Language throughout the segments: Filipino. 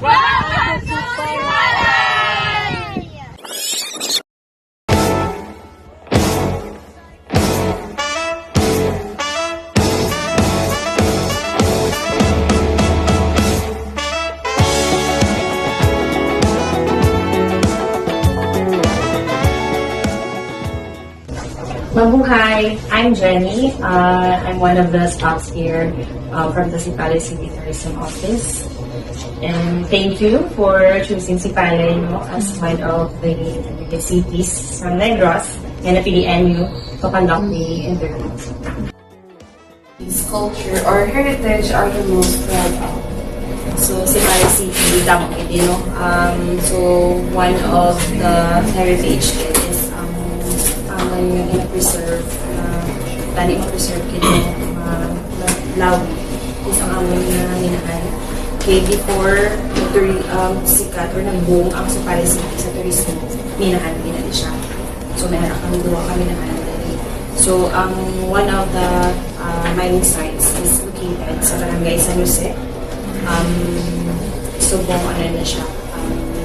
Welcome to Palay! Mabuhay! I'm Jenny. I'm one of the staffs here from the Sipalay City Tourism Office. And thank you for choosing Sipalay as one of the cities from Negros and napilian nyo to conduct the interview. His culture or heritage are the most proud of. So, Sipalay City, damang ito, no? So, one of the heritage is yung ina-preserve, tani ma-preserve kito, lawi, isang amon na ninahan. Okay, before sikat or nag-boom ang Sipalay City sa turismo, minahan din siya. So, meron kami duwa kami nahan dali. So, one of the mining sites is located sa Barangay San Jose. Subong na siya.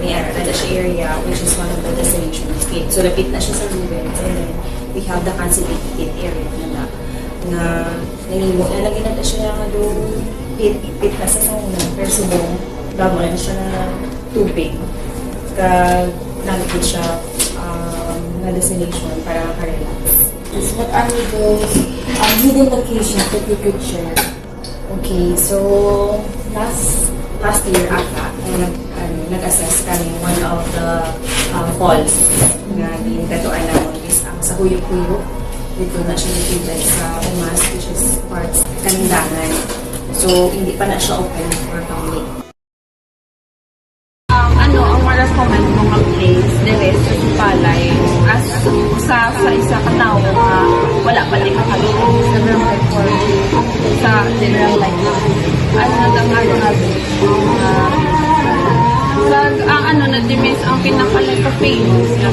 May siya area which is one of the destinations. Okay. So, lapit na siya sa Ruben. And then, we have the conservated area na nanimo. Nalagyan na siya nga doon pit na sa sauna. Pero subong, damo na siya na tubig. Nalagyan siya na destination para makarelax. What are those hidden locations that you could share? Okay, so last year ata, nag-assess kami one of the falls na ginagatuan namin is ang sa Huyok-Huyok. Dito na siya located sa Umas, which is parts Kanindangan. So, hindi pa na siya open for public. Ang ma-recommend mga place dire sa Sipalay as sa isa katao nga wala pa din makadto sa barangay for sa general life. Ang na dimis ang pinaka-famous na